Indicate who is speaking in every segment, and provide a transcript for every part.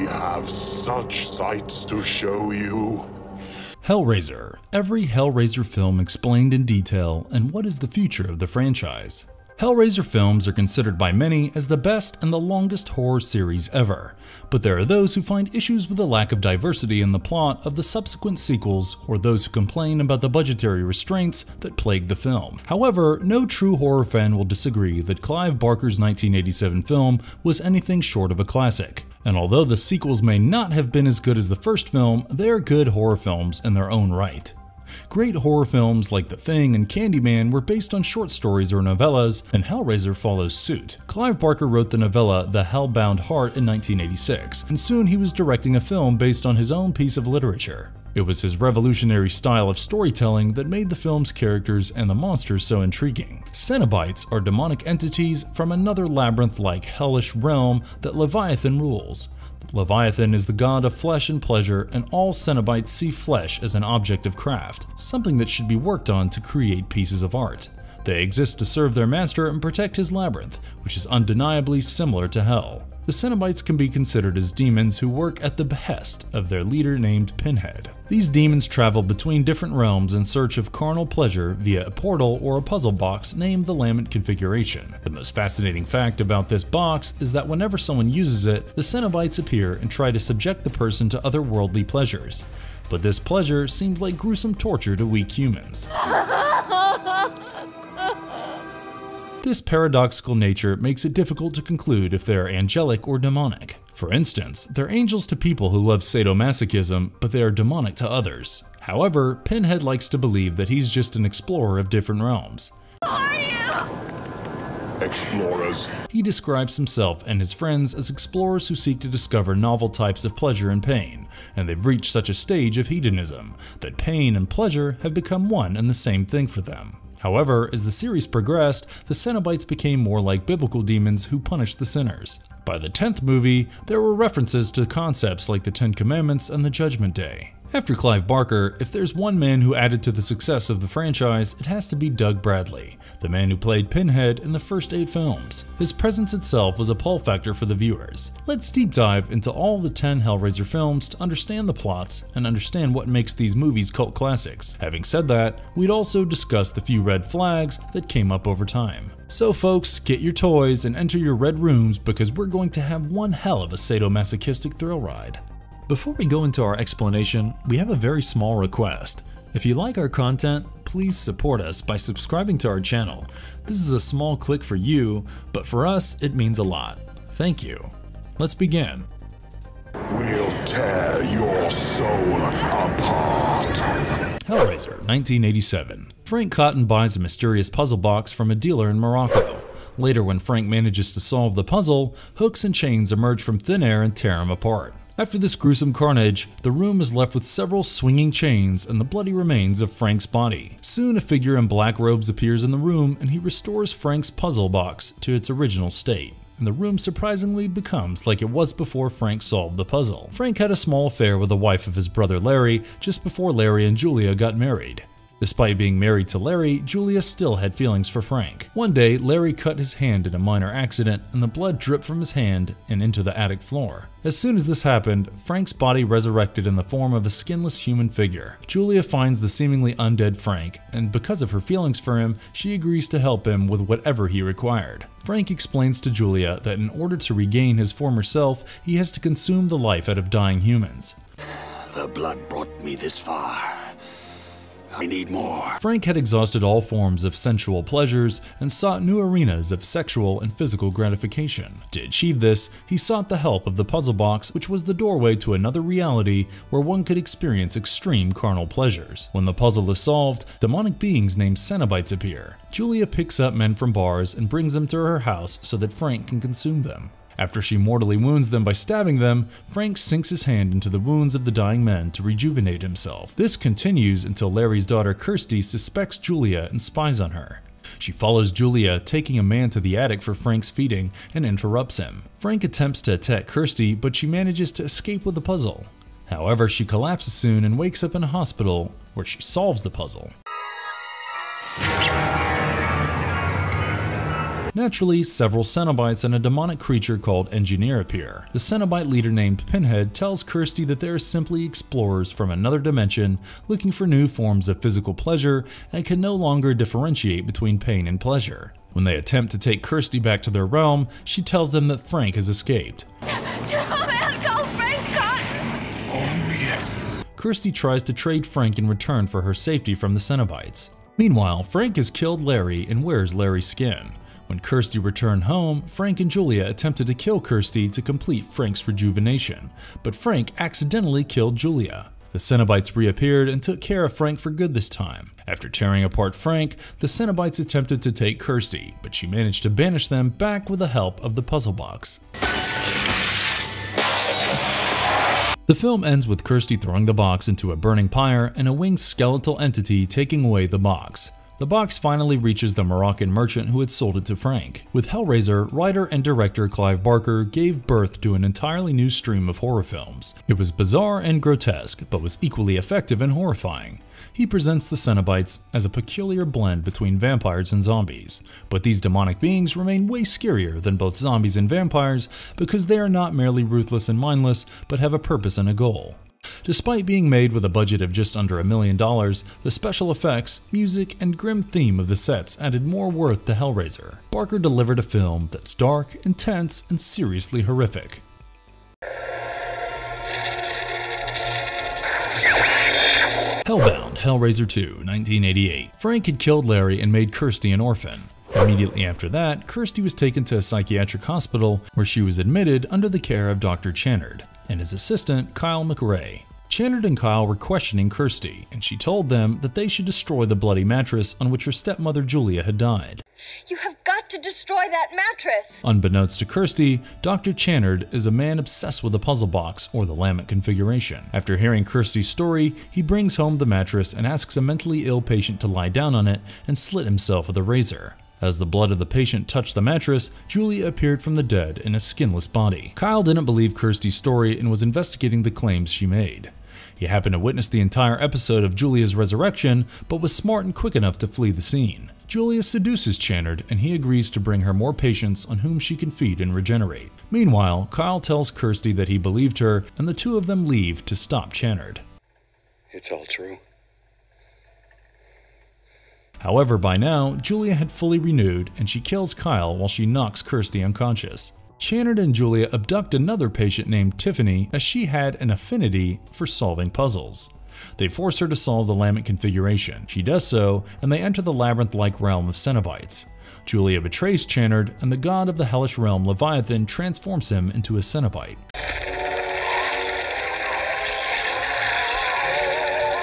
Speaker 1: have such sights to show you.
Speaker 2: Hellraiser. Every Hellraiser film explained in detail, and what is the future of the franchise? Hellraiser films are considered by many as the best and the longest horror series ever, but there are those who find issues with the lack of diversity in the plot of the subsequent sequels, or those who complain about the budgetary restraints that plague the film. However, no true horror fan will disagree that Clive Barker's 1987 film was anything short of a classic. And although the sequels may not have been as good as the first film, they are good horror films in their own right. Great horror films like The Thing and Candyman were based on short stories or novellas, and Hellraiser follows suit. Clive Barker wrote the novella The Hellbound Heart in 1986, and soon he was directing a film based on his own piece of literature. It was his revolutionary style of storytelling that made the film's characters and the monsters so intriguing. Cenobites are demonic entities from another labyrinth-like hellish realm that Leviathan rules. Leviathan is the god of flesh and pleasure, and all Cenobites see flesh as an object of craft, something that should be worked on to create pieces of art. They exist to serve their master and protect his labyrinth, which is undeniably similar to hell. The Cenobites can be considered as demons who work at the behest of their leader named Pinhead. These demons travel between different realms in search of carnal pleasure via a portal or a puzzle box named the Lament Configuration. The most fascinating fact about this box is that whenever someone uses it, the Cenobites appear and try to subject the person to otherworldly pleasures. But this pleasure seems like gruesome torture to weak humans. This paradoxical nature makes it difficult to conclude if they are angelic or demonic. For instance, they're angels to people who love sadomasochism, but they are demonic to others. However, Pinhead likes to believe that he's just an explorer of different realms.
Speaker 1: Who are you? Explorers.
Speaker 2: He describes himself and his friends as explorers who seek to discover novel types of pleasure and pain, and they've reached such a stage of hedonism that pain and pleasure have become one and the same thing for them. However, as the series progressed, the Cenobites became more like biblical demons who punished the sinners. By the 10th movie, there were references to concepts like the Ten Commandments and the Judgment Day. After Clive Barker, if there's one man who added to the success of the franchise, it has to be Doug Bradley, the man who played Pinhead in the first 8 films. His presence itself was a pull factor for the viewers. Let's deep dive into all the 10 Hellraiser films to understand the plots and understand what makes these movies cult classics. Having said that, we'd also discuss the few red flags that came up over time. So folks, get your toys and enter your red rooms because we're going to have one hell of a sadomasochistic thrill ride. Before we go into our explanation, we have a very small request. If you like our content, please support us by subscribing to our channel. This is a small click for you, but for us, it means a lot. Thank you. Let's begin.
Speaker 1: We'll tear your soul apart.
Speaker 2: Hellraiser, 1987. Frank Cotton buys a mysterious puzzle box from a dealer in Morocco. Later, when Frank manages to solve the puzzle, hooks and chains emerge from thin air and tear him apart. After this gruesome carnage, the room is left with several swinging chains and the bloody remains of Frank's body. Soon a figure in black robes appears in the room and he restores Frank's puzzle box to its original state, and the room surprisingly becomes like it was before Frank solved the puzzle. Frank had a small affair with the wife of his brother Larry just before Larry and Julia got married. Despite being married to Larry, Julia still had feelings for Frank. One day, Larry cut his hand in a minor accident and the blood dripped from his hand and into the attic floor. As soon as this happened, Frank's body resurrected in the form of a skinless human figure. Julia finds the seemingly undead Frank, and because of her feelings for him, she agrees to help him with whatever he required. Frank explains to Julia that in order to regain his former self, he has to consume the life out of dying humans.
Speaker 3: The blood brought me this far. I need more.
Speaker 2: Frank had exhausted all forms of sensual pleasures and sought new arenas of sexual and physical gratification. To achieve this, he sought the help of the puzzle box, which was the doorway to another reality where one could experience extreme carnal pleasures. When the puzzle is solved, demonic beings named Cenobites appear. Julia picks up men from bars and brings them to her house so that Frank can consume them. After she mortally wounds them by stabbing them, Frank sinks his hand into the wounds of the dying men to rejuvenate himself. This continues until Larry's daughter Kirsty suspects Julia and spies on her. She follows Julia, taking a man to the attic for Frank's feeding, and interrupts him. Frank attempts to attack Kirsty, but she manages to escape with the puzzle. However, she collapses soon and wakes up in a hospital where she solves the puzzle. Naturally, several Cenobites and a demonic creature called Engineer appear. The Cenobite leader named Pinhead tells Kirsty that they are simply explorers from another dimension looking for new forms of physical pleasure and can no longer differentiate between pain and pleasure. When they attempt to take Kirsty back to their realm, she tells them that Frank has escaped. Kirsty tries to trade Frank in return for her safety from the Cenobites. Meanwhile, Frank has killed Larry and wears Larry's skin. When Kirsty returned home, Frank and Julia attempted to kill Kirsty to complete Frank's rejuvenation, but Frank accidentally killed Julia. The Cenobites reappeared and took care of Frank for good this time. After tearing apart Frank, the Cenobites attempted to take Kirsty, but she managed to banish them back with the help of the puzzle box. The film ends with Kirsty throwing the box into a burning pyre and a winged skeletal entity taking away the box. The box finally reaches the Moroccan merchant who had sold it to Frank. With Hellraiser, writer and director Clive Barker gave birth to an entirely new stream of horror films. It was bizarre and grotesque, but was equally effective and horrifying. He presents the Cenobites as a peculiar blend between vampires and zombies, but these demonic beings remain way scarier than both zombies and vampires because they are not merely ruthless and mindless, but have a purpose and a goal. Despite being made with a budget of just under $1 million, the special effects, music, and grim theme of the sets added more worth to Hellraiser. Barker delivered a film that's dark, intense, and seriously horrific. Hellbound Hellraiser II, 1988. Frank had killed Larry and made Kirsty an orphan. Immediately after that, Kirsty was taken to a psychiatric hospital where she was admitted under the care of Dr. Channard and his assistant, Kyle McRae. Channard and Kyle were questioning Kirsty, and she told them that they should destroy the bloody mattress on which her stepmother Julia had died.
Speaker 4: You have got to destroy that mattress!
Speaker 2: Unbeknownst to Kirsty, Dr. Channard is a man obsessed with the puzzle box or the lament configuration. After hearing Kirsty's story, he brings home the mattress and asks a mentally ill patient to lie down on it and slit himself with a razor. As the blood of the patient touched the mattress, Julia appeared from the dead in a skinless body. Kyle didn't believe Kirsty's story and was investigating the claims she made. He happened to witness the entire episode of Julia's resurrection, but was smart and quick enough to flee the scene. Julia seduces Channard, and he agrees to bring her more patients on whom she can feed and regenerate. Meanwhile, Kyle tells Kirsty that he believed her, and the two of them leave to stop Channard.
Speaker 5: It's all true.
Speaker 2: However, by now, Julia had fully renewed, and she kills Kyle while she knocks Kirsty unconscious. Channard and Julia abduct another patient named Tiffany as she had an affinity for solving puzzles. They force her to solve the lament configuration. She does so, and they enter the labyrinth-like realm of Cenobites. Julia betrays Channard, and the god of the hellish realm Leviathan transforms him into a Cenobite.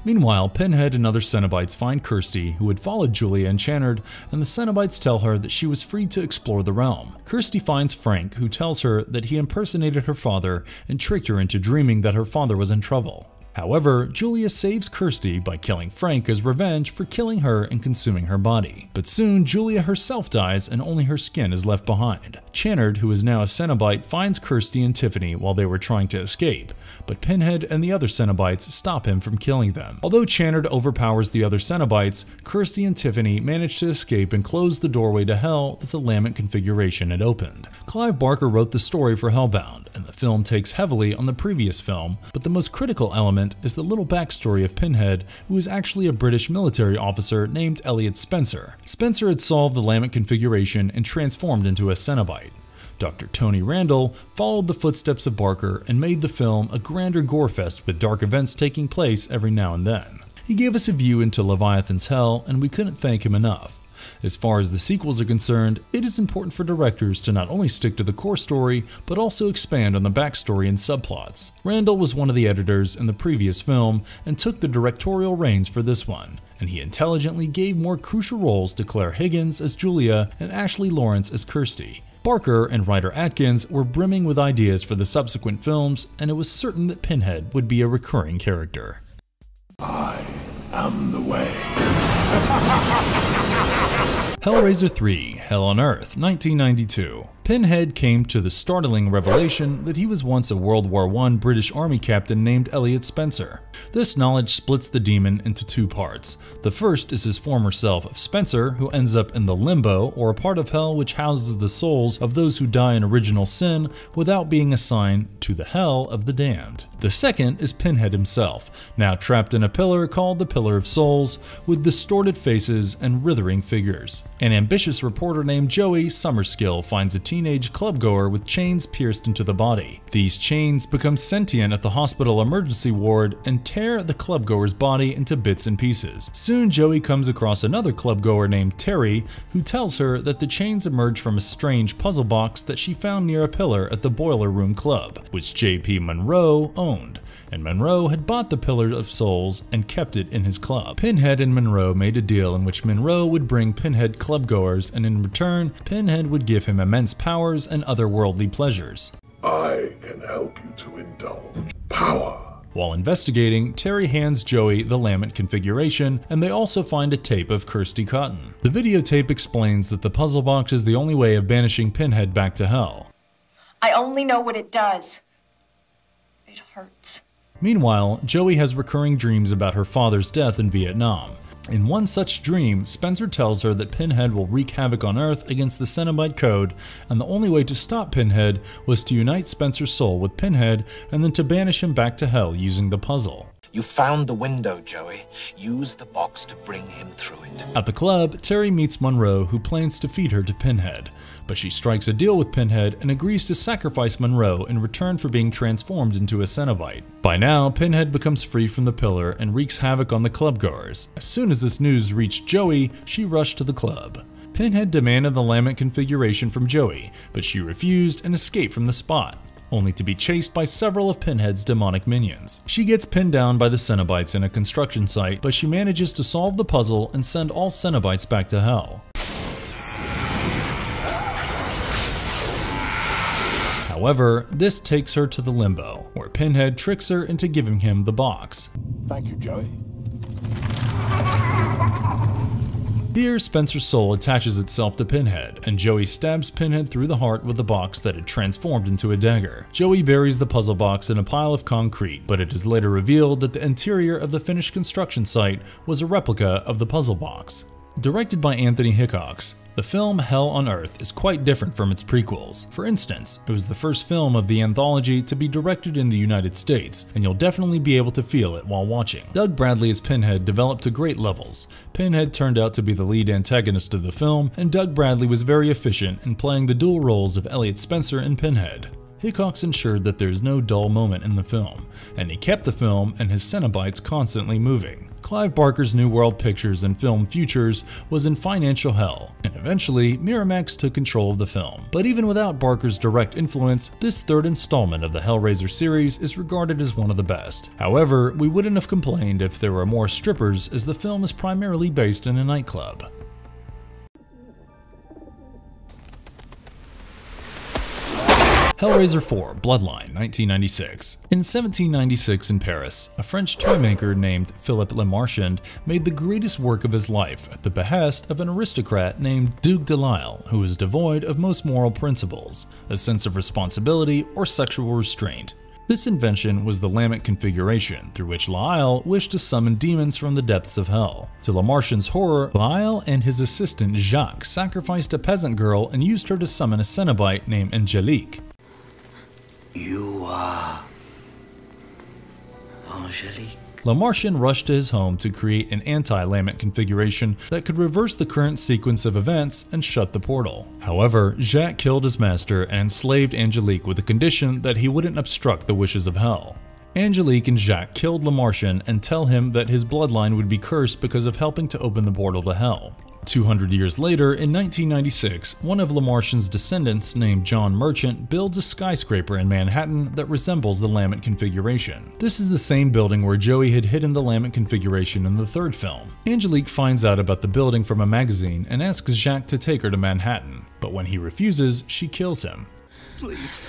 Speaker 2: Meanwhile, Pinhead and other Cenobites find Kirsty, who had followed Julia and Channard, and the Cenobites tell her that she was free to explore the realm. Kirsty finds Frank, who tells her that he impersonated her father and tricked her into dreaming that her father was in trouble. However, Julia saves Kirsty by killing Frank as revenge for killing her and consuming her body. But soon, Julia herself dies and only her skin is left behind. Channard, who is now a Cenobite, finds Kirsty and Tiffany while they were trying to escape, but Pinhead and the other Cenobites stop him from killing them. Although Channard overpowers the other Cenobites, Kirsty and Tiffany manage to escape and close the doorway to hell that the lament configuration had opened. Clive Barker wrote the story for Hellbound, and the film takes heavily on the previous film, but the most critical element is the little backstory of Pinhead, who is actually a British military officer named Elliot Spencer. Spencer had solved the lament configuration and transformed into a Cenobite. Dr. Tony Randall followed the footsteps of Barker and made the film a grander gorefest with dark events taking place every now and then. He gave us a view into Leviathan's hell, and we couldn't thank him enough. As far as the sequels are concerned, it is important for directors to not only stick to the core story, but also expand on the backstory and subplots. Randall was one of the editors in the previous film and took the directorial reins for this one, and he intelligently gave more crucial roles to Claire Higgins as Julia and Ashley Lawrence as Kirsty. Barker and writer Atkins were brimming with ideas for the subsequent films, and it was certain that Pinhead would be a recurring character.
Speaker 3: I am the way.
Speaker 2: Hellraiser III: Hell on Earth, 1992. Pinhead came to the startling revelation that he was once a World War I British Army captain named Elliot Spencer. This knowledge splits the demon into two parts. The first is his former self, Spencer, who ends up in the limbo, or a part of hell which houses the souls of those who die in original sin without being assigned to the hell of the damned. The second is Pinhead himself, now trapped in a pillar called the Pillar of Souls, with distorted faces and writhing figures. An ambitious reporter named Joey Summerskill finds a teenage clubgoer with chains pierced into the body. These chains become sentient at the hospital emergency ward and tear the clubgoer's body into bits and pieces. Soon Joey comes across another clubgoer named Terry, who tells her that the chains emerge from a strange puzzle box that she found near a pillar at the Boiler Room Club, which J.P. Monroe owned, and Monroe had bought the Pillar of Souls and kept it in his club. Pinhead and Monroe made a deal in which Monroe would bring Pinhead clubgoers, and in return, Pinhead would give him immense powers and other worldly pleasures.
Speaker 1: I can help you to indulge power.
Speaker 2: While investigating, Terry hands Joey the Lament configuration, and they also find a tape of Kirsty Cotton. The videotape explains that the puzzle box is the only way of banishing Pinhead back to hell.
Speaker 6: I only know what it does. It hurts.
Speaker 2: Meanwhile, Joey has recurring dreams about her father's death in Vietnam. In one such dream, Spencer tells her that Pinhead will wreak havoc on Earth against the Cenobite code, and the only way to stop Pinhead was to unite Spencer's soul with Pinhead and then to banish him back to hell using the puzzle.
Speaker 7: You found the window, Joey. Use the box to bring him through it.
Speaker 2: At the club, Terry meets Monroe, who plans to feed her to Pinhead, but she strikes a deal with Pinhead and agrees to sacrifice Monroe in return for being transformed into a Cenobite. By now, Pinhead becomes free from the pillar and wreaks havoc on the clubgoers. As soon as this news reached Joey, she rushed to the club. Pinhead demanded the Lament configuration from Joey, but she refused and escaped from the spot, only to be chased by several of Pinhead's demonic minions. She gets pinned down by the Cenobites in a construction site, but she manages to solve the puzzle and send all Cenobites back to hell. However, this takes her to the limbo, where Pinhead tricks her into giving him the box.
Speaker 3: Thank you, Joey.
Speaker 2: Here, Spencer's soul attaches itself to Pinhead, and Joey stabs Pinhead through the heart with the box that had transformed into a dagger. Joey buries the puzzle box in a pile of concrete, but it is later revealed that the interior of the finished construction site was a replica of the puzzle box. Directed by Anthony Hickox, the film Hell on Earth is quite different from its prequels. For instance, it was the first film of the anthology to be directed in the United States, and you'll definitely be able to feel it while watching. Doug Bradley as Pinhead developed to great levels. Pinhead turned out to be the lead antagonist of the film, and Doug Bradley was very efficient in playing the dual roles of Elliot Spencer and Pinhead. Hickox ensured that there's no dull moment in the film, and he kept the film and his Cenobites constantly moving. Clive Barker's New World Pictures and Film Futures was in financial hell, and eventually Miramax took control of the film. But even without Barker's direct influence, this third installment of the Hellraiser series is regarded as one of the best. However, we wouldn't have complained if there were more strippers, as the film is primarily based in a nightclub. Hellraiser IV: Bloodline, 1996. In 1796 in Paris, a French toy maker named Philippe Le Marchand made the greatest work of his life at the behest of an aristocrat named Duc de Lisle, who was devoid of most moral principles, a sense of responsibility, or sexual restraint. This invention was the Lament configuration, through which Lisle wished to summon demons from the depths of hell. To Le Marchand's horror, Lisle and his assistant Jacques sacrificed a peasant girl and used her to summon a Cenobite named Angélique.
Speaker 3: You are Angélique.
Speaker 2: Le Marchand rushed to his home to create an anti-Lament configuration that could reverse the current sequence of events and shut the portal. However, Jacques killed his master and enslaved Angélique with the condition that he wouldn't obstruct the wishes of hell. Angélique and Jacques killed Le Marchand and tell him that his bloodline would be cursed because of helping to open the portal to hell. 200 years later, in 1996, one of Le Marchand's descendants named John Merchant builds a skyscraper in Manhattan that resembles the Lament configuration. This is the same building where Joey had hidden the Lament configuration in the third film. Angélique finds out about the building from a magazine and asks Jacques to take her to Manhattan, but when he refuses, she kills him.
Speaker 3: Please.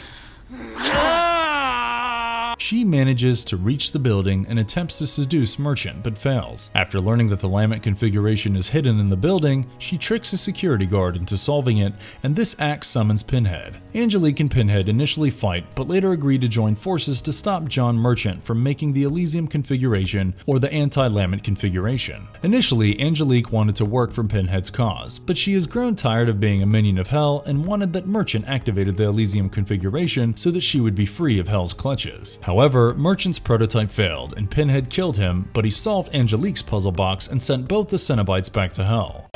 Speaker 2: She manages to reach the building and attempts to seduce Merchant but fails. After learning that the labyrinth configuration is hidden in the building, she tricks a security guard into solving it, and this act summons Pinhead. Angelique and Pinhead initially fight but later agree to join forces to stop John Merchant from making the Elysium configuration or the anti-labyrinth configuration. Initially, Angelique wanted to work for Pinhead's cause, but she has grown tired of being a minion of Hell and wanted that Merchant activated the Elysium configuration so that she would be free of Hell's clutches. However, Merchant's prototype failed and Pinhead killed him, but he solved Angelique's puzzle box and sent both the Cenobites back to Hell.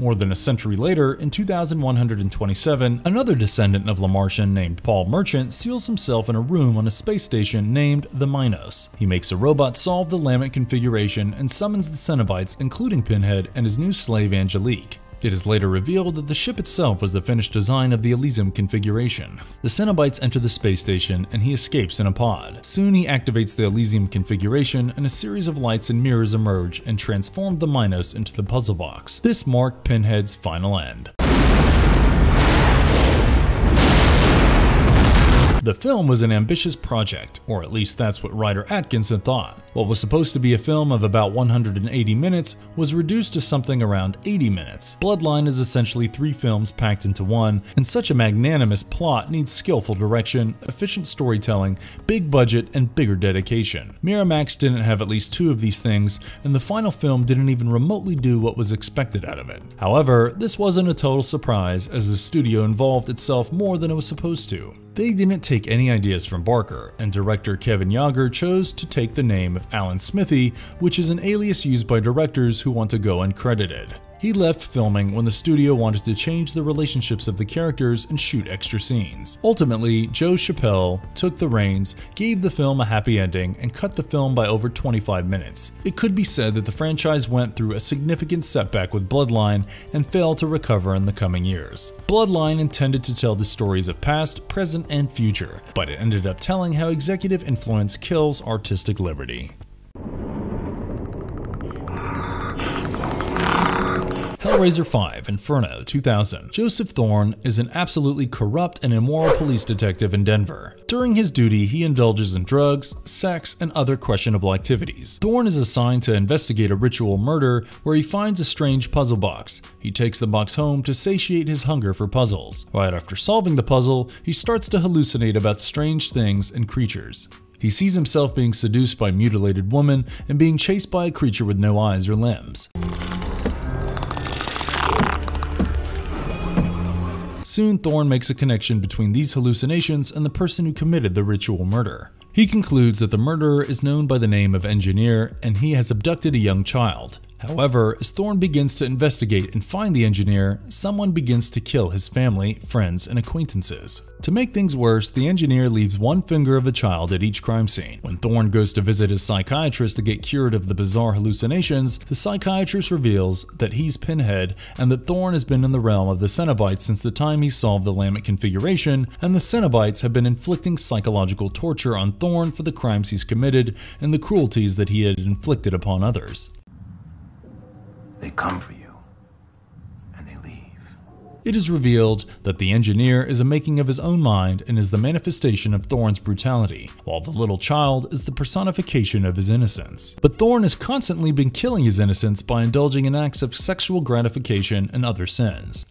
Speaker 2: More than a century later, in 2127, another descendant of Lamartian named Paul Merchant seals himself in a room on a space station named the Minos. He makes a robot solve the labyrinth configuration and summons the Cenobites, including Pinhead and his new slave Angelique. It is later revealed that the ship itself was the finished design of the Elysium configuration. The Cenobites enter the space station and he escapes in a pod. Soon he activates the Elysium configuration and a series of lights and mirrors emerge and transform the Minos into the puzzle box. This marked Pinhead's final end. The film was an ambitious project, or at least that's what writer Atkinson thought. What was supposed to be a film of about 180 minutes was reduced to something around 80 minutes. Bloodline is essentially 3 films packed into one, and such a magnanimous plot needs skillful direction, efficient storytelling, big budget, and bigger dedication. Miramax didn't have at least 2 of these things, and the final film didn't even remotely do what was expected out of it. However, this wasn't a total surprise, as the studio involved itself more than it was supposed to. They didn't take any ideas from Barker, and director Kevin Yager chose to take the name of Alan Smithy, which is an alias used by directors who want to go uncredited. He left filming when the studio wanted to change the relationships of the characters and shoot extra scenes. Ultimately, Joe Chappelle took the reins, gave the film a happy ending, and cut the film by over 25 minutes. It could be said that the franchise went through a significant setback with Bloodline and failed to recover in the coming years. Bloodline intended to tell the stories of past, present, and future, but it ended up telling how executive influence kills artistic liberty. Hellraiser 5 Inferno 2000. Joseph Thorne is an absolutely corrupt and immoral police detective in Denver. During his duty, he indulges in drugs, sex, and other questionable activities. Thorne is assigned to investigate a ritual murder where he finds a strange puzzle box. He takes the box home to satiate his hunger for puzzles. Right after solving the puzzle, he starts to hallucinate about strange things and creatures. He sees himself being seduced by a mutilated woman and being chased by a creature with no eyes or limbs. Soon, Thorne makes a connection between these hallucinations and the person who committed the ritual murder. He concludes that the murderer is known by the name of Engineer and he has abducted a young child. However, as Thorne begins to investigate and find the engineer, someone begins to kill his family, friends, and acquaintances. To make things worse, the engineer leaves one finger of a child at each crime scene. When Thorne goes to visit his psychiatrist to get cured of the bizarre hallucinations, the psychiatrist reveals that he's Pinhead and that Thorne has been in the realm of the Cenobites since the time he solved the labyrinth configuration, and the Cenobites have been inflicting psychological torture on Thorne for the crimes he's committed and the cruelties that he had inflicted upon others.
Speaker 3: They come for you, and they leave.
Speaker 2: It is revealed that the engineer is a making of his own mind and is the manifestation of Thorne's brutality, while the little child is the personification of his innocence. But Thorne has constantly been killing his innocence by indulging in acts of sexual gratification and other sins.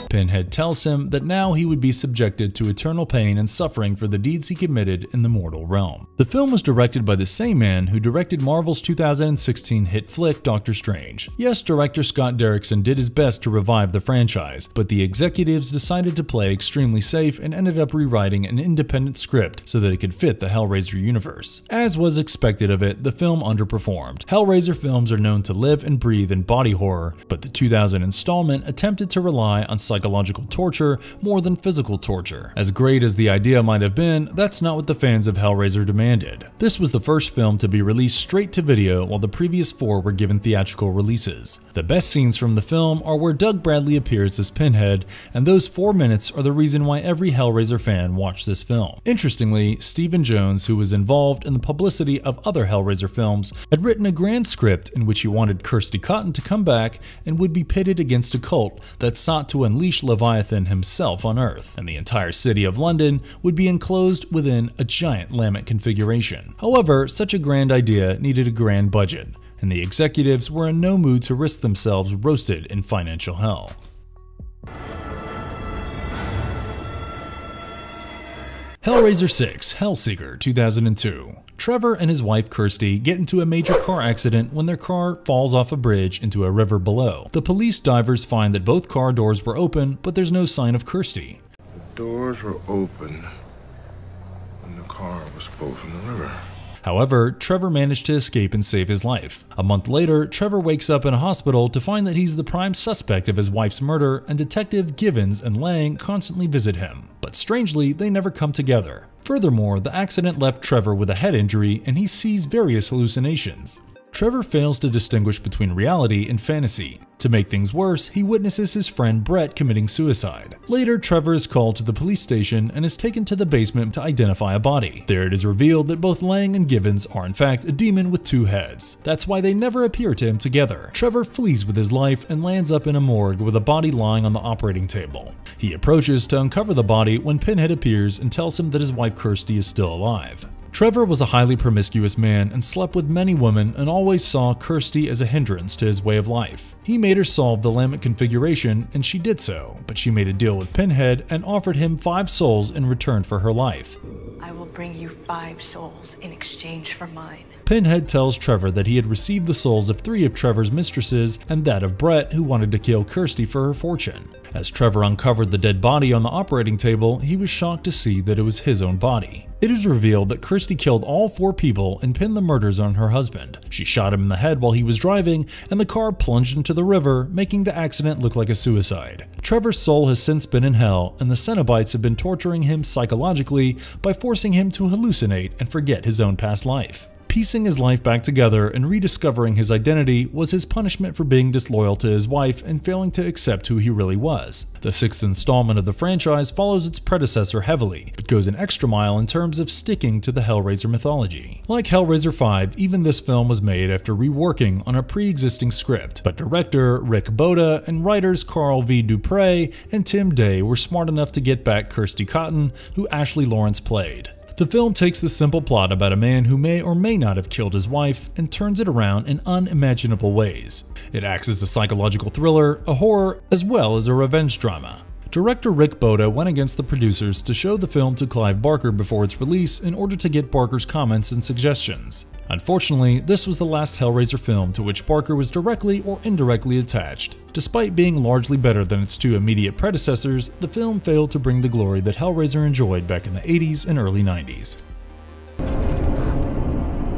Speaker 2: Pinhead tells him that now he would be subjected to eternal pain and suffering for the deeds he committed in the mortal realm. The film was directed by the same man who directed Marvel's 2016 hit flick Doctor Strange. Yes, director Scott Derrickson did his best to revive the franchise, but the executives decided to play extremely safe and ended up rewriting an independent script so that it could fit the Hellraiser universe. As was expected of it, the film underperformed. Hellraiser films are known to live and breathe in body horror, but the 2000 installment attempted to rely on psychological psychological torture more than physical torture. As great as the idea might have been, that's not what the fans of Hellraiser demanded. This was the first film to be released straight to video, while the previous 4 were given theatrical releases. The best scenes from the film are where Doug Bradley appears as Pinhead, and those 4 minutes are the reason why every Hellraiser fan watched this film. Interestingly, Stephen Jones, who was involved in the publicity of other Hellraiser films, had written a grand script in which he wanted Kirsty Cotton to come back and would be pitted against a cult that sought to unleash Leviathan himself on Earth, and the entire city of London would be enclosed within a giant lament configuration. However, such a grand idea needed a grand budget, and the executives were in no mood to risk themselves roasted in financial hell. Hellraiser 6, Hellseeker, 2002. Trevor and his wife Kirsty get into a major car accident when their car falls off a bridge into a river below. The police divers find that both car doors were open, but there's no sign of Kirsty.
Speaker 1: The doors were open when the car was pulled from the river.
Speaker 2: However, Trevor managed to escape and save his life. A month later, Trevor wakes up in a hospital to find that he's the prime suspect of his wife's murder, and Detective Givens and Lang constantly visit him. But strangely, they never come together. Furthermore, the accident left Trevor with a head injury, and he sees various hallucinations. Trevor fails to distinguish between reality and fantasy. To make things worse, he witnesses his friend Brett committing suicide. Later, Trevor is called to the police station and is taken to the basement to identify a body. There it is revealed that both Lang and Givens are in fact a demon with 2 heads. That's why they never appear to him together. Trevor flees with his life and lands up in a morgue with a body lying on the operating table. He approaches to uncover the body when Pinhead appears and tells him that his wife Kirsty is still alive. Trevor was a highly promiscuous man and slept with many women and always saw Kirsty as a hindrance to his way of life. He made her solve the lament configuration, and she did so, but she made a deal with Pinhead and offered him 5 souls in return for her life.
Speaker 6: I will bring you 5 souls in exchange for mine.
Speaker 2: Pinhead tells Trevor that he had received the souls of 3 of Trevor's mistresses and that of Brett, who wanted to kill Kirsty for her fortune. As Trevor uncovered the dead body on the operating table, he was shocked to see that it was his own body. It is revealed that Kirsty killed all 4 people and pinned the murders on her husband. She shot him in the head while he was driving, and the car plunged into the river, making the accident look like a suicide. Trevor's soul has since been in hell, and the Cenobites have been torturing him psychologically by forcing him to hallucinate and forget his own past life. Piecing his life back together and rediscovering his identity was his punishment for being disloyal to his wife and failing to accept who he really was. The 6th installment of the franchise follows its predecessor heavily, but goes an extra mile in terms of sticking to the Hellraiser mythology. Like Hellraiser 5, even this film was made after reworking on a pre-existing script, but director Rick Boda and writers Carl V. Dupre and Tim Day were smart enough to get back Kirsty Cotton, who Ashley Lawrence played. The film takes the simple plot about a man who may or may not have killed his wife and turns it around in unimaginable ways. It acts as a psychological thriller, a horror, as well as a revenge drama. Director Rick Boda went against the producers to show the film to Clive Barker before its release in order to get Barker's comments and suggestions. Unfortunately, this was the last Hellraiser film to which Barker was directly or indirectly attached. Despite being largely better than its 2 immediate predecessors, the film failed to bring the glory that Hellraiser enjoyed back in the 80s and early 90s.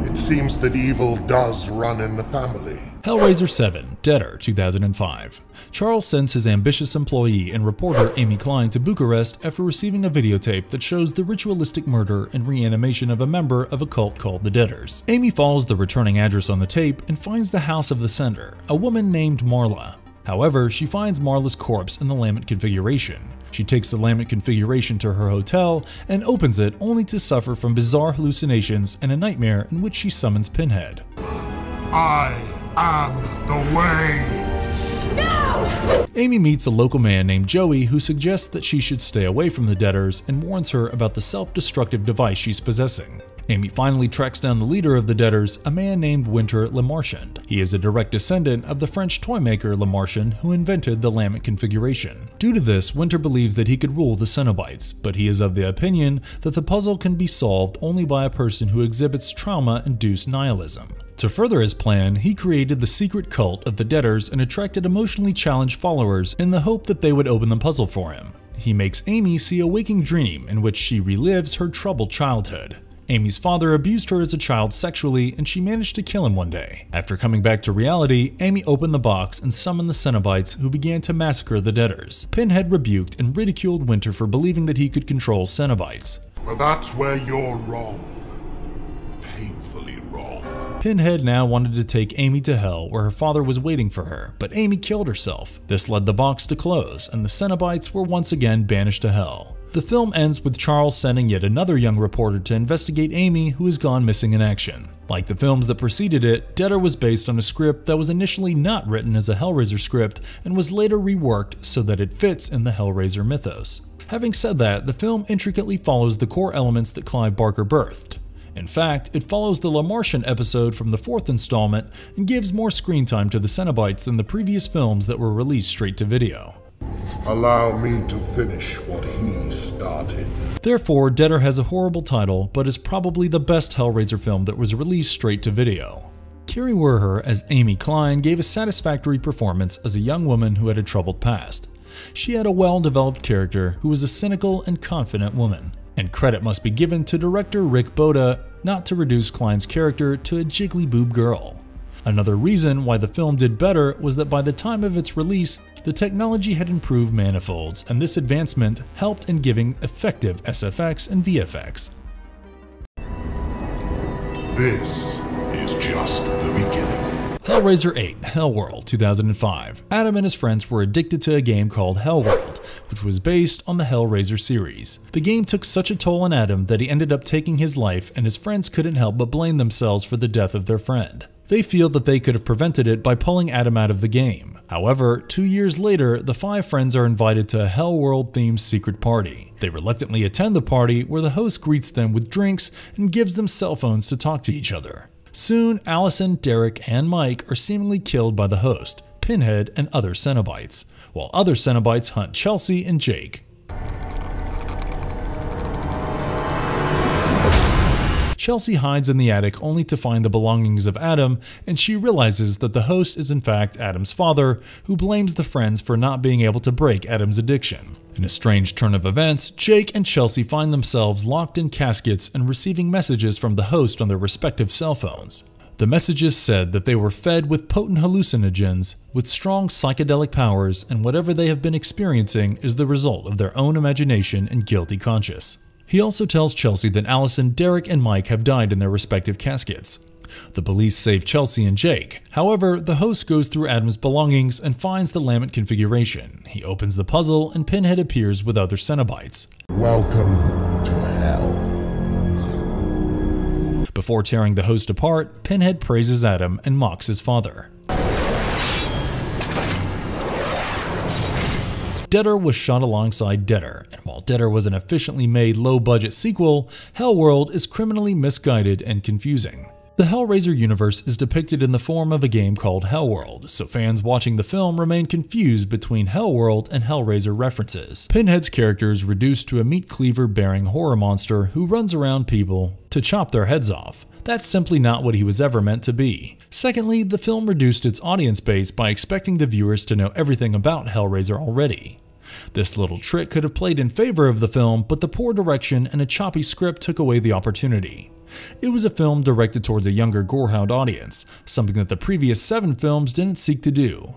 Speaker 1: It seems that evil does run in the family.
Speaker 2: Hellraiser 7, Deader, 2005. Charles sends his ambitious employee and reporter Amy Klein to Bucharest after receiving a videotape that shows the ritualistic murder and reanimation of a member of a cult called the Deaders. Amy follows the returning address on the tape and finds the house of the sender, a woman named Marla. However, she finds Marla's corpse in the lament configuration. She takes the lament configuration to her hotel and opens it only to suffer from bizarre hallucinations and a nightmare in which she summons Pinhead.
Speaker 1: I am the way.
Speaker 4: No!
Speaker 2: Amy meets a local man named Joey who suggests that she should stay away from the Deaders and warns her about the self-destructive device she's possessing. Amy finally tracks down the leader of the Deaders, a man named Winter Le Marchand. He is a direct descendant of the French toymaker Le Marchand who invented the lament configuration. Due to this, Winter believes that he could rule the Cenobites, but he is of the opinion that the puzzle can be solved only by a person who exhibits trauma-induced nihilism. To further his plan, he created the secret cult of the Deaders and attracted emotionally challenged followers in the hope that they would open the puzzle for him. He makes Amy see a waking dream in which she relives her troubled childhood. Amy's father abused her as a child sexually, and she managed to kill him one day. After coming back to reality, Amy opened the box and summoned the Cenobites, who began to massacre the debtors. Pinhead rebuked and ridiculed Winter for believing that he could control Cenobites.
Speaker 1: But that's where you're wrong. Painfully wrong.
Speaker 2: Pinhead now wanted to take Amy to hell, where her father was waiting for her, but Amy killed herself. This led the box to close, and the Cenobites were once again banished to hell. The film ends with Charles sending yet another young reporter to investigate Amy, who has gone missing in action. Like the films that preceded it, Debtor was based on a script that was initially not written as a Hellraiser script and was later reworked so that it fits in the Hellraiser mythos. Having said that, the film intricately follows the core elements that Clive Barker birthed. In fact, it follows the La Martian episode from the 4th installment and gives more screen time to the Cenobites than the previous films that were released straight to video.
Speaker 1: Allow me to finish what he started.
Speaker 2: Therefore, Debtor has a horrible title, but is probably the best Hellraiser film that was released straight to video. Carrie Werher as Amy Klein gave a satisfactory performance as a young woman who had a troubled past. She had a well-developed character who was a cynical and confident woman. And credit must be given to director Rick Boda not to reduce Klein's character to a jiggly boob girl. Another reason why the film did better was that by the time of its release, the technology had improved manifolds, and this advancement helped in giving effective SFX and VFX.
Speaker 1: This is just the beginning.
Speaker 2: Hellraiser 8, Hellworld, 2005. Adam and his friends were addicted to a game called Hellworld, which was based on the Hellraiser series. The game took such a toll on Adam that he ended up taking his life, and his friends couldn't help but blame themselves for the death of their friend. They feel that they could have prevented it by pulling Adam out of the game. However, 2 years later, the 5 friends are invited to a Hellworld-themed secret party. They reluctantly attend the party, where the host greets them with drinks and gives them cell phones to talk to each other. Soon, Allison, Derek, and Mike are seemingly killed by the host, Pinhead, and other Cenobites, while other Cenobites hunt Chelsea and Jake. Chelsea hides in the attic only to find the belongings of Adam, and she realizes that the host is in fact Adam's father, who blames the friends for not being able to break Adam's addiction. In a strange turn of events, Jake and Chelsea find themselves locked in caskets and receiving messages from the host on their respective cell phones. The messages said that they were fed with potent hallucinogens, with strong psychedelic powers, and whatever they have been experiencing is the result of their own imagination and guilty conscience. He also tells Chelsea that Allison, Derek, and Mike have died in their respective caskets. The police save Chelsea and Jake. However, the host goes through Adam's belongings and finds the Lament configuration. He opens the puzzle and Pinhead appears with other Cenobites.
Speaker 1: Welcome to hell.
Speaker 2: Before tearing the host apart, Pinhead praises Adam and mocks his father. Debtor was shot alongside Debtor, and while Debtor was an efficiently made low-budget sequel, Hellworld is criminally misguided and confusing. The Hellraiser universe is depicted in the form of a game called Hellworld, so fans watching the film remain confused between Hellworld and Hellraiser references. Pinhead's character is reduced to a meat cleaver-bearing horror monster who runs around people to chop their heads off. That's simply not what he was ever meant to be. Secondly, the film reduced its audience base by expecting the viewers to know everything about Hellraiser already. This little trick could have played in favor of the film, but the poor direction and a choppy script took away the opportunity. It was a film directed towards a younger gorehound audience, something that the previous 7 films didn't seek to do.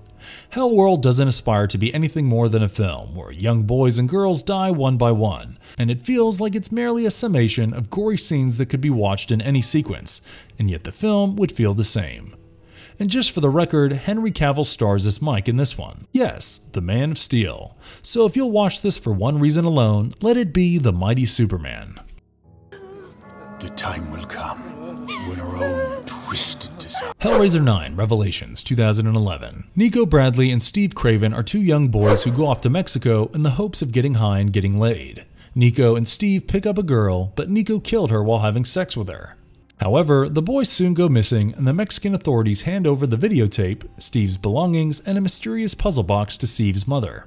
Speaker 2: Hellworld doesn't aspire to be anything more than a film where young boys and girls die one by one, and it feels like it's merely a summation of gory scenes that could be watched in any sequence, and yet the film would feel the same. And just for the record, Henry Cavill stars as Mike in this one. Yes, the Man of Steel. So if you'll watch this for one reason alone, let it be the mighty Superman.
Speaker 3: The time will come when our own twisted desire.
Speaker 2: Hellraiser 9 Revelations, 2011. Nico Bradley and Steve Craven are 2 young boys who go off to Mexico in the hopes of getting high and getting laid. Nico and Steve pick up a girl, but Nico killed her while having sex with her. However, the boys soon go missing, and the Mexican authorities hand over the videotape, Steve's belongings, and a mysterious puzzle box to Steve's mother.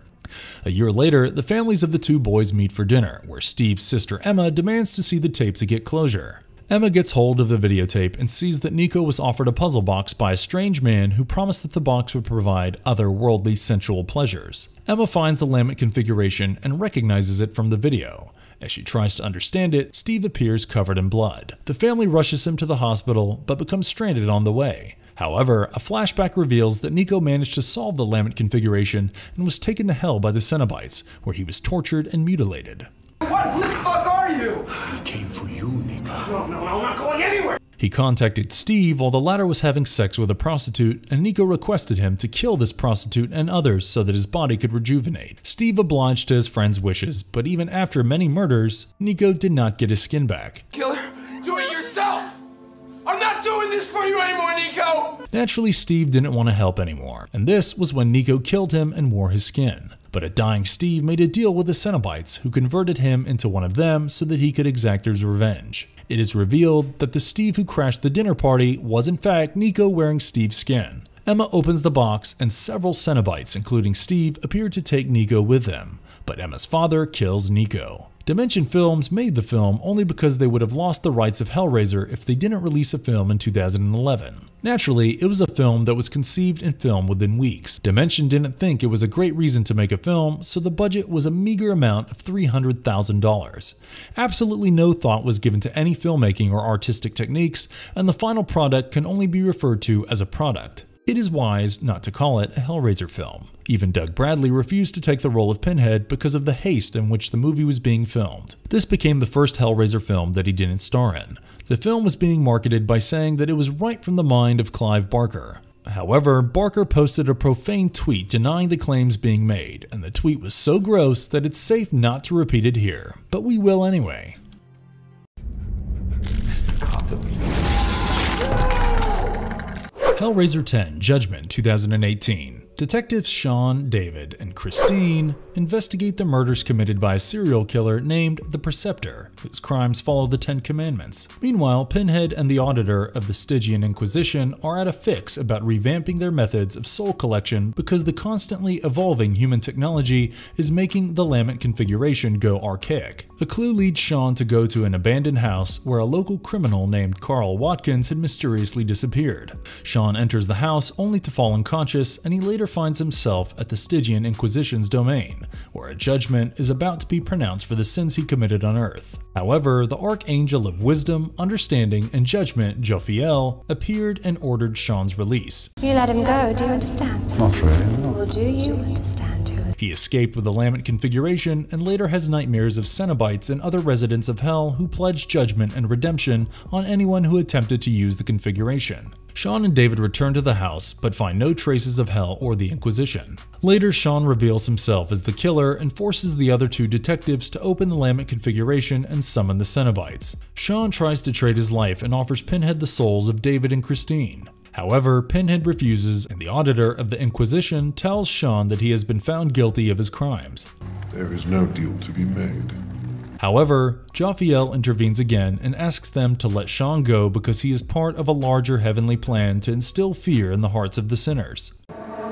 Speaker 2: A year later, the families of the 2 boys meet for dinner, where Steve's sister Emma demands to see the tape to get closure. Emma gets hold of the videotape and sees that Nico was offered a puzzle box by a strange man who promised that the box would provide otherworldly sensual pleasures. Emma finds the lament configuration and recognizes it from the video. As she tries to understand it, Steve appears covered in blood. The family rushes him to the hospital, but becomes stranded on the way. However, a flashback reveals that Nico managed to solve the lament configuration and was taken to hell by the Cenobites, where he was tortured and mutilated.
Speaker 8: What? Who the fuck are you?
Speaker 3: I came for you, Nico.
Speaker 8: No, I'm not going anywhere!
Speaker 2: He contacted Steve while the latter was having sex with a prostitute, and Nico requested him to kill this prostitute and others so that his body could rejuvenate. Steve obliged to his friend's wishes, but even after many murders, Nico did not get his skin back.
Speaker 8: Killer, do it yourself! I'm not doing this for you anymore, Nico!
Speaker 2: Naturally, Steve didn't want to help anymore, and this was when Nico killed him and wore his skin. But a dying Steve made a deal with the Cenobites, who converted him into one of them so that he could exact his revenge. It is revealed that the Steve who crashed the dinner party was in fact Nico wearing Steve's skin. Emma opens the box and several Cenobites, including Steve, appear to take Nico with them, but Emma's father kills Nico. Dimension Films made the film only because they would have lost the rights of Hellraiser if they didn't release a film in 2011. Naturally, it was a film that was conceived and filmed within weeks. Dimension didn't think it was a great reason to make a film, so the budget was a meager amount of $300,000. Absolutely no thought was given to any filmmaking or artistic techniques, and the final product can only be referred to as a product. It is wise not to call it a Hellraiser film. Even Doug Bradley refused to take the role of Pinhead because of the haste in which the movie was being filmed. This became the first Hellraiser film that he didn't star in. The film was being marketed by saying that it was right from the mind of Clive Barker. However, Barker posted a profane tweet denying the claims being made, and the tweet was so gross that it's safe not to repeat it here. But we will anyway. Hellraiser X Judgement 2018. Detectives Sean, David, and Christine investigate the murders committed by a serial killer named the Preceptor, whose crimes follow the 10 Commandments. Meanwhile, Pinhead and the Auditor of the Stygian Inquisition are at a fix about revamping their methods of soul collection because the constantly evolving human technology is making the lament configuration go archaic. A clue leads Sean to go to an abandoned house where a local criminal named Carl Watkins had mysteriously disappeared. Sean enters the house only to fall unconscious, and he later finds himself at the Stygian Inquisition's domain, where a judgment is about to be pronounced for the sins he committed on Earth. However, the Archangel of Wisdom, Understanding, and Judgment, Jophiel, appeared and ordered Sean's release.
Speaker 9: You let him go, do you understand?
Speaker 3: Not really.
Speaker 9: Well, do you understand who?
Speaker 2: He escaped with the lament configuration and later has nightmares of Cenobites and other residents of Hell who pledged judgment and redemption on anyone who attempted to use the configuration. Sean and David return to the house, but find no traces of Hell or the Inquisition. Later, Sean reveals himself as the killer and forces the other two detectives to open the lament configuration and summon the Cenobites. Sean tries to trade his life and offers Pinhead the souls of David and Christine. However, Pinhead refuses, and the Auditor of the Inquisition tells Sean that he has been found guilty of his crimes.
Speaker 1: There is no deal to be made.
Speaker 2: However, Jophiel intervenes again and asks them to let Sean go because he is part of a larger heavenly plan to instill fear in the hearts of the sinners.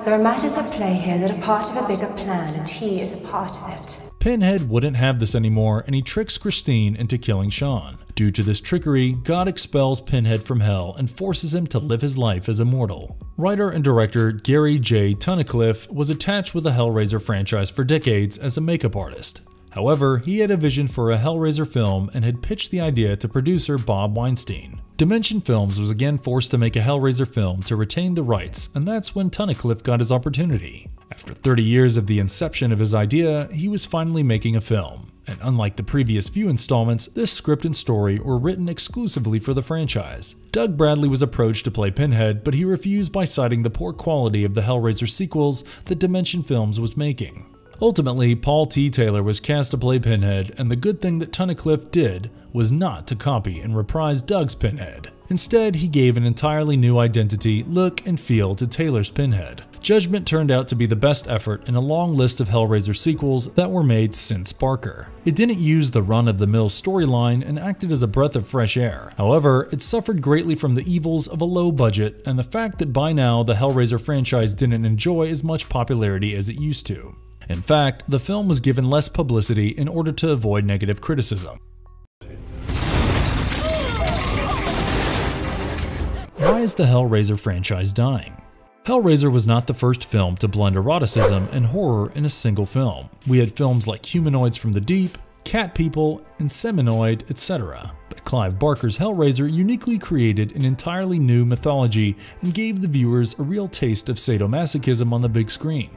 Speaker 9: There are matters at play here that are part of a bigger plan, and he is a part of it.
Speaker 2: Pinhead wouldn't have this anymore, and he tricks Christine into killing Sean. Due to this trickery, God expels Pinhead from Hell and forces him to live his life as a mortal. Writer and director Gary J. Tunnicliffe was attached with the Hellraiser franchise for decades as a makeup artist. However, he had a vision for a Hellraiser film and had pitched the idea to producer Bob Weinstein. Dimension Films was again forced to make a Hellraiser film to retain the rights, and that's when Tunnicliffe got his opportunity. After 30 years of the inception of his idea, he was finally making a film. And unlike the previous few installments, this script and story were written exclusively for the franchise. Doug Bradley was approached to play Pinhead, but he refused by citing the poor quality of the Hellraiser sequels that Dimension Films was making. Ultimately, Paul T. Taylor was cast to play Pinhead, and the good thing that Tunnicliffe did was not to copy and reprise Doug's Pinhead. Instead, he gave an entirely new identity, look, and feel to Taylor's Pinhead. Judgment turned out to be the best effort in a long list of Hellraiser sequels that were made since Barker. It didn't use the run-of-the-mill storyline and acted as a breath of fresh air. However, it suffered greatly from the evils of a low budget and the fact that by now the Hellraiser franchise didn't enjoy as much popularity as it used to. In fact, the film was given less publicity in order to avoid negative criticism. why is the Hellraiser franchise dying? Hellraiser was not the first film to blend eroticism and horror in a single film. We had films like Humanoids from the Deep, Cat People, and Seminoid, etc. But Clive Barker's Hellraiser uniquely created an entirely new mythology and gave the viewers a real taste of sadomasochism on the big screen.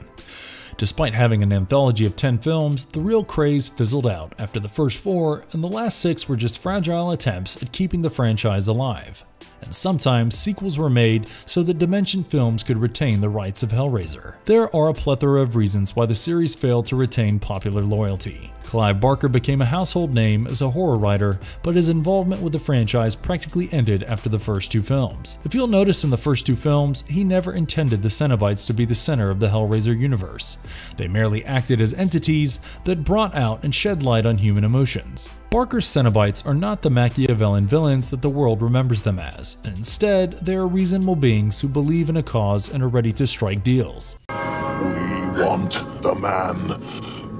Speaker 2: Despite having an anthology of 10 films, the real craze fizzled out after the first 4, and the last 6 were just fragile attempts at keeping the franchise alive. And sometimes sequels were made so that Dimension Films could retain the rights of Hellraiser. There are a plethora of reasons why the series failed to retain popular loyalty. Clive Barker became a household name as a horror writer, but his involvement with the franchise practically ended after the first 2 films. If you'll notice in the first 2 films, he never intended the Cenobites to be the center of the Hellraiser universe. They merely acted as entities that brought out and shed light on human emotions. Barker's Cenobites are not the Machiavellian villains that the world remembers them as, and instead, they are reasonable beings who believe in a cause and are ready to strike deals.
Speaker 1: We want the man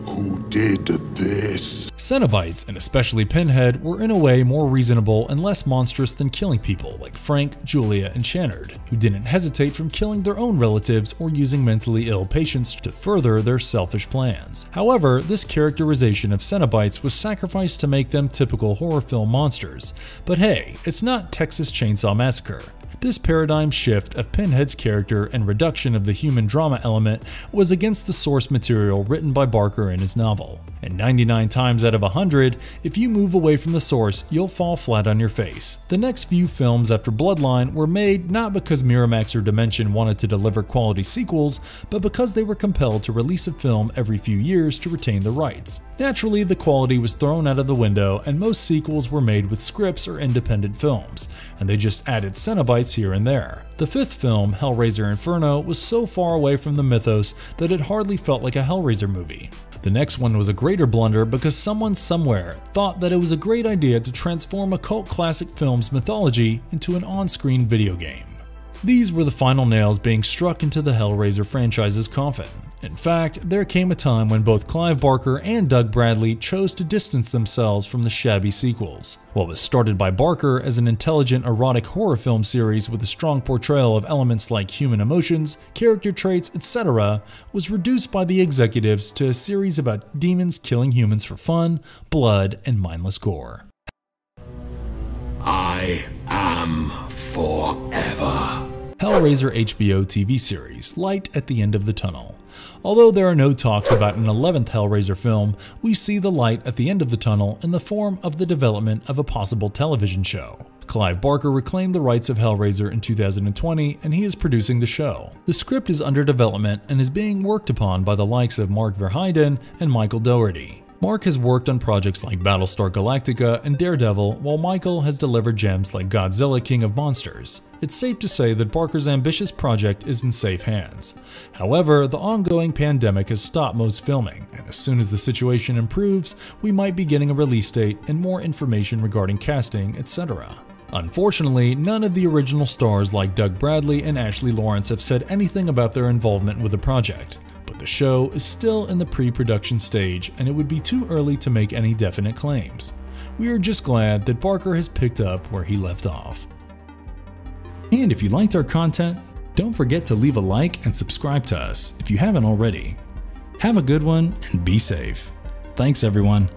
Speaker 1: who did this.
Speaker 2: Cenobites, and especially Pinhead, were in a way more reasonable and less monstrous than killing people like Frank, Julia, and Channard, who didn't hesitate from killing their own relatives or using mentally ill patients to further their selfish plans. However, this characterization of Cenobites was sacrificed to make them typical horror film monsters. But hey, it's not Texas Chainsaw Massacre. This paradigm shift of Pinhead's character and reduction of the human drama element was against the source material written by Barker in his novel. And 99 times out of 100, if you move away from the source, you'll fall flat on your face. The next few films after Bloodline were made not because Miramax or Dimension wanted to deliver quality sequels, but because they were compelled to release a film every few years to retain the rights. Naturally, the quality was thrown out of the window, and most sequels were made with scripts or independent films, and they just added Cenobites here and there. The 5th film, Hellraiser Inferno, was so far away from the mythos that it hardly felt like a Hellraiser movie. The next one was a greater blunder because someone somewhere thought that it was a great idea to transform a cult classic film's mythology into an on-screen video game. These were the final nails being struck into the Hellraiser franchise's coffin. In fact, there came a time when both Clive Barker and Doug Bradley chose to distance themselves from the shabby sequels. What was started by Barker as an intelligent erotic horror film series with a strong portrayal of elements like human emotions, character traits, etc., was reduced by the executives to a series about demons killing humans for fun, blood, and mindless gore.
Speaker 3: I am forever.
Speaker 2: Hellraiser HBO TV series, Light at the End of the Tunnel. Although there are no talks about an 11th Hellraiser film, we see the light at the end of the tunnel in the form of the development of a possible television show. Clive Barker reclaimed the rights of Hellraiser in 2020, and he is producing the show. The script is under development and is being worked upon by the likes of Mark Verheiden and Michael Dougherty. Mark has worked on projects like Battlestar Galactica and Daredevil, while Michael has delivered gems like Godzilla King of Monsters. It's safe to say that Barker's ambitious project is in safe hands. However, the ongoing pandemic has stopped most filming, and as soon as the situation improves, we might be getting a release date and more information regarding casting, etc. Unfortunately, none of the original stars like Doug Bradley and Ashley Lawrence have said anything about their involvement with the project. The show is still in the pre-production stage, and it would be too early to make any definite claims. We are just glad that Barker has picked up where he left off. And if you liked our content, don't forget to leave a like and subscribe to us if you haven't already. Have a good one and be safe. Thanks everyone.